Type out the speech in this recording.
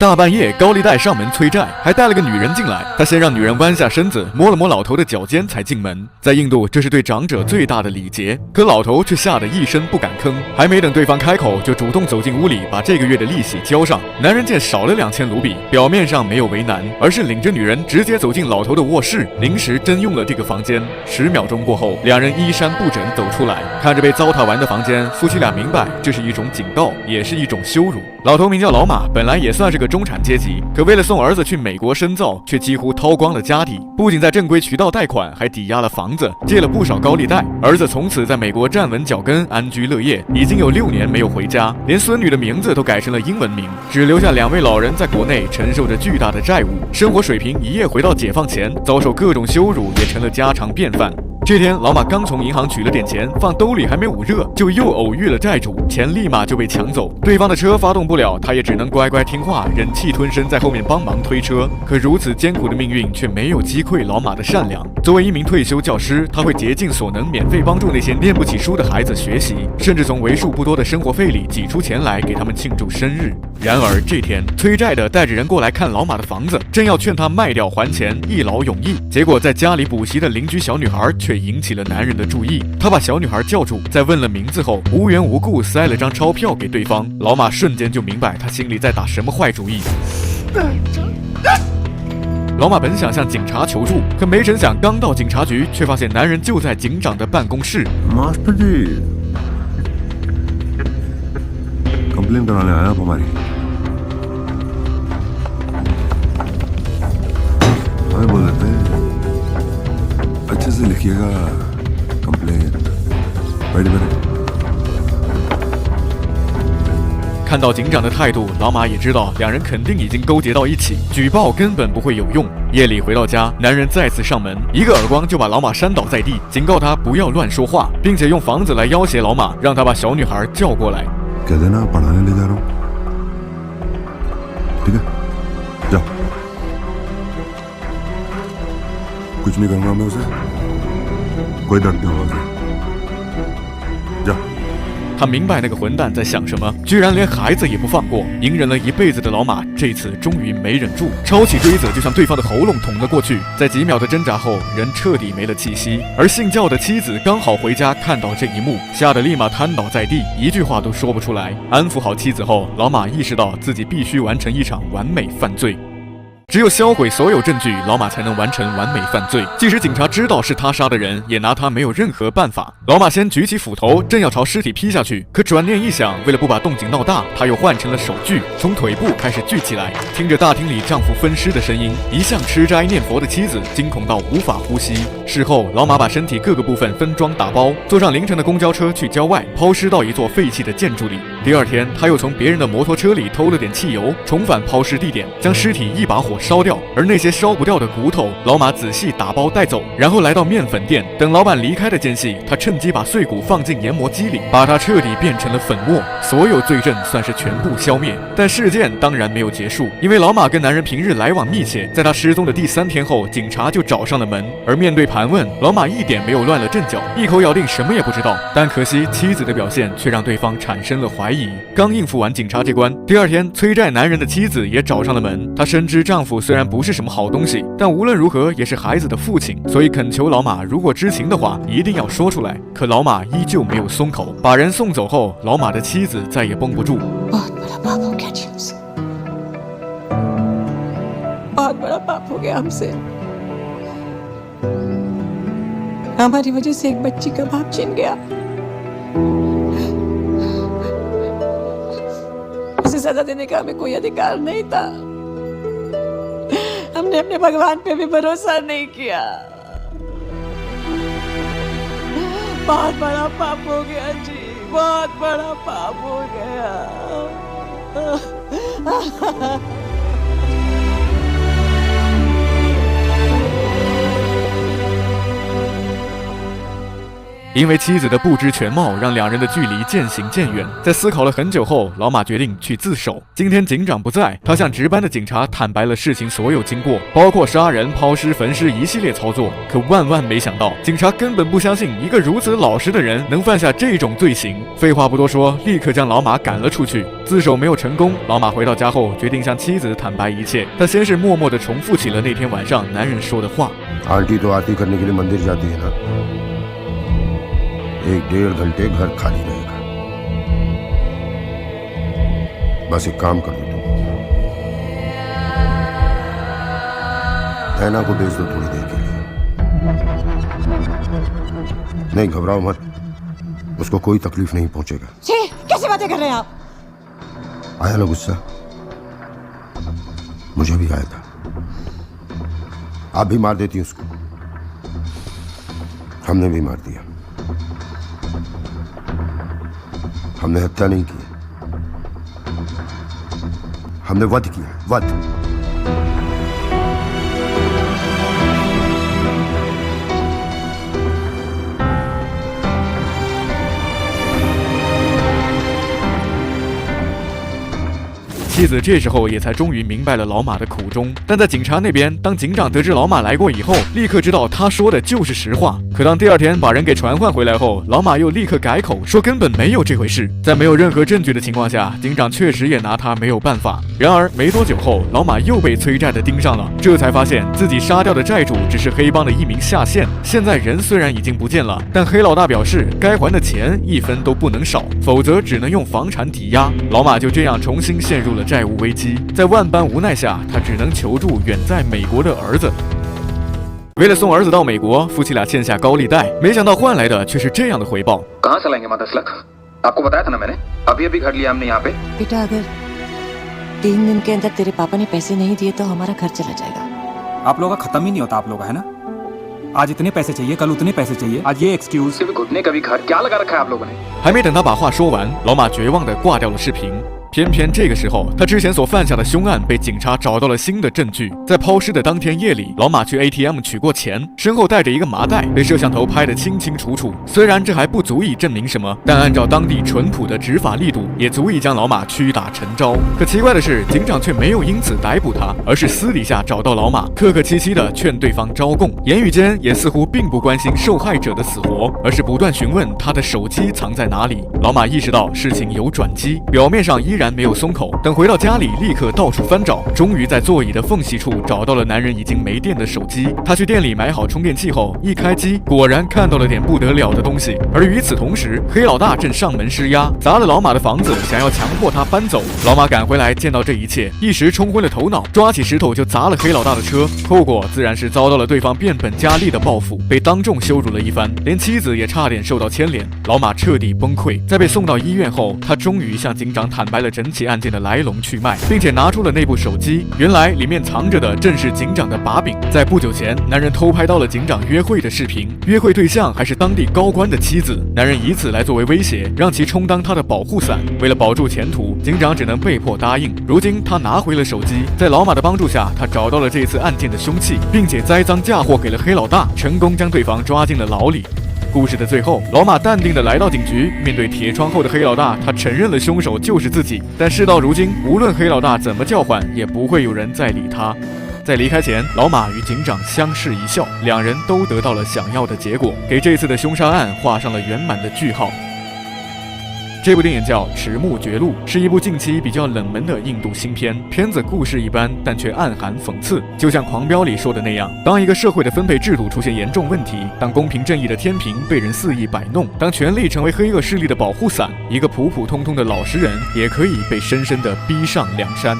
大半夜，高利贷上门催债，还带了个女人进来。他先让女人弯下身子，摸了摸老头的脚尖，才进门。在印度，这是对长者最大的礼节。可老头却吓得一声不敢吭，还没等对方开口，就主动走进屋里，把这个月的利息交上。男人见少了2000卢比，表面上没有为难，而是领着女人直接走进老头的卧室，临时征用了这个房间。10秒钟过后，两人衣衫不整走出来，看着被糟蹋完的房间，夫妻俩明白这是一种警告，也是一种羞辱。老头名叫老马，本来也算是个中产阶级，可为了送儿子去美国深造，却几乎掏光了家底，不仅在正规渠道贷款，还抵押了房子，借了不少高利贷。儿子从此在美国站稳脚跟，安居乐业，已经有6年没有回家，连孙女的名字都改成了英文名，只留下2位老人在国内承受着巨大的债务，生活水平一夜回到解放前，遭受各种羞辱也成了家常便饭。这天，老马刚从银行取了点钱，放兜里还没捂热，就又偶遇了债主，钱立马就被抢走。对方的车发动不了，他也只能乖乖听话，忍气吞声，在后面帮忙推车。可如此艰苦的命运却没有击溃老马的善良。作为一名退休教师，他会竭尽所能免费帮助那些念不起书的孩子学习，甚至从为数不多的生活费里挤出钱来给他们庆祝生日。然而这天，催债的带着人过来看老马的房子，正要劝他卖掉还钱，一劳永逸。结果在家里补习的邻居小女孩却引起了男人的注意。他把小女孩叫住，在问了名字后，无缘无故塞了张钞票给对方。老马瞬间就明白他心里在打什么坏主意。老马本想向警察求助，可没成想刚到警察局，却发现男人就在警长的办公室。मास्टर जी, कंप्लेन कराने आया आप हमारी। हमें बोल देते अच्छे से लिखिएगा कंप्लेन। बैठे बैठे।看到警长的态度，老马也知道两人肯定已经勾结到一起，举报根本不会有用。夜里回到家，男人再次上门，一个耳光就把老马扇倒在地，警告他不要乱说话，并且用房子来要挟老马，让他把小女孩叫过来。कह देना पढ़ाने ले जा रहा हूँ, ठीक है? जाओ। कुछ नहीं करूंगा मैं उसे, कोई दर्द नहीं होगा उसे। जाओ।他明白那个混蛋在想什么，居然连孩子也不放过。隐忍了一辈子的老马，这次终于没忍住，抄起锥子就向对方的喉咙捅了过去。在几秒的挣扎后，人彻底没了气息。而信教的妻子刚好回家，看到这一幕，吓得立马瘫倒在地，一句话都说不出来。安抚好妻子后，老马意识到自己必须完成一场完美犯罪。只有销毁所有证据，老马才能完成完美犯罪。即使警察知道是他杀的人，也拿他没有任何办法。老马先举起斧头，正要朝尸体劈下去，可转念一想，为了不把动静闹大，他又换成了手锯，从腿部开始锯起来。听着大厅里丈夫分尸的声音，一向吃斋念佛的妻子惊恐到无法呼吸。事后，老马把身体各个部分分装打包，坐上凌晨的公交车去郊外，抛尸到一座废弃的建筑里。第二天，他又从别人的摩托车里偷了点汽油，重返抛尸地点，将尸体一把火烧掉，而那些烧不掉的骨头，老马仔细打包带走，然后来到面粉店，等老板离开的间隙，他趁机把碎骨放进研磨机里，把它彻底变成了粉末，所有罪证算是全部消灭。但事件当然没有结束，因为老马跟男人平日来往密切，在他失踪的第3天后，警察就找上了门，而面对盘问，老马一点没有乱了阵脚，一口咬定什么也不知道。但可惜妻子的表现却让对方产生了怀疑。刚应付完警察这关，第2天催债男人的妻子也找上了门，她深知丈夫虽然不是什么好东西，但无论如何也是孩子的父亲，所以恳求老马如果知情的话一定要说出来。可老马依旧没有松口。把人送走后，老马的妻子再也绷不住， बहुत बड़ा पाप हो गया हमसे। हमारी वजह से एक बच्ची का बाप छिन गया। उसे सजा देने का हमें कोई अधिकार नहीं था। हमने अपने भगवान पे भी भरोसा नहीं किया। बहुत बड़ा पाप हो गया जी, बहुत बड़ा पाप हो गया। 因为妻子的不知全貌，让两人的距离渐行渐远。在思考了很久后，老马决定去自首。今天警长不在，他向值班的警察坦白了事情所有经过，包括杀人、抛尸、焚尸一系列操作。可万万没想到，警察根本不相信一个如此老实的人能犯下这种罪行。废话不多说，立刻将老马赶了出去。自首没有成功，老马回到家后决定向妻子坦白一切。他先是默默地重复起了那天晚上男人说的话。आंटी तो आरती करने के लिए मंदिर जाती है ना, 1-1.5 घंटे घर खाली रहेगा. बस एक काम कर दो तुम, नैना को भेज दो थोड़ी देर के लिए. नहीं घबराओ मत, उसको कोई तकलीफ नहीं पहुंचेगा. छी, कैसी बातें कर रहे हैं आप? आया ना गुस्सा? मुझे भी आया था. आप भी मार देती उसको. हमने भी मार दिया. हमने हत्या नहीं की, हमने वध किया. वध.妻子这时候也才终于明白了老马的苦衷，但在警察那边，当警长得知老马来过以后，立刻知道他说的就是实话。可当第二天把人给传唤回来后，老马又立刻改口，说根本没有这回事。在没有任何证据的情况下，警长确实也拿他没有办法。然而没多久后，老马又被催债的盯上了，这才发现自己杀掉的债主只是黑帮的一名下线。现在人虽然已经不见了，但黑老大表示该还的钱一分都不能少，否则只能用房产抵押。老马就这样重新陷入了债务危机，在万般无奈下，他只能求助远在美国的儿子。为了送儿子到美国，夫妻俩欠下高利贷，没想到换来的却是这样的回报。कहां से लाएंगे 10 लाख? आपको बताया था ना मैंने, अभी घर लिया हमने यहाँ पे. बेटा, अगर 3 दिन के अंदर तेरे पापा ने पैसे नहीं दिए तो हमारा घर चला जाएगा. आप लोगों का खत्म ही नहीं होता आप लोग का, है ना? आज इतने पैसे चाहिए, कल उतने पैसे चाहिए, आज ये एक्सक्यूज. कभी घुटने कभी घर क्या लगा रखा है आप लोगों ने? 还没等他把话说完，老马绝望地挂掉了视频。偏偏这个时候，他之前所犯下的凶案被警察找到了新的证据。在抛尸的当天夜里，老马去 ATM 取过钱，身后带着一个麻袋，被摄像头拍得清清楚楚。虽然这还不足以证明什么，但按照当地淳朴的执法力度，也足以将老马屈打成招。可奇怪的是，警长却没有因此逮捕他，而是私底下找到老马，客客气气地劝对方招供，言语间也似乎并不关心受害者的死活，而是不断询问他的手机藏在哪里。老马意识到事情有转机，表面上依然没有松口，等回到家里立刻到处翻找，终于在座椅的缝隙处找到了男人已经没电的手机。他去店里买好充电器后，一开机果然看到了点不得了的东西。而与此同时，黑老大正上门施压，砸了老马的房子，想要强迫他搬走。老马赶回来见到这一切，一时冲昏了头脑，抓起石头就砸了黑老大的车，后果自然是遭到了对方变本加厉的报复，被当众羞辱了一番，连妻子也差点受到牵连。老马彻底崩溃，在被送到医院后，他终于向警长坦白了整起案件的来龙去脉，并且拿出了那部手机，原来里面藏着的正是警长的把柄。在不久前，男人偷拍到了警长约会的视频，约会对象还是当地高官的妻子。男人以此来作为威胁，让其充当他的保护伞。为了保住前途，警长只能被迫答应。如今他拿回了手机，在老马的帮助下，他找到了这次案件的凶器，并且栽赃嫁祸给了黑老大，成功将对方抓进了牢里。故事的最后，老马淡定地来到警局，面对铁窗后的黑老大，他承认了凶手就是自己。但事到如今，无论黑老大怎么叫唤，也不会有人再理他。在离开前，老马与警长相视一笑，两人都得到了想要的结果，给这次的凶杀案画上了圆满的句号。这部电影叫《迟暮绝路》，是一部近期比较冷门的印度新片。片子故事一般，但却暗含讽刺。就像《狂飙》里说的那样，当一个社会的分配制度出现严重问题，当公平正义的天平被人肆意摆弄，当权力成为黑恶势力的保护伞，一个普普通通的老实人也可以被深深地逼上梁山。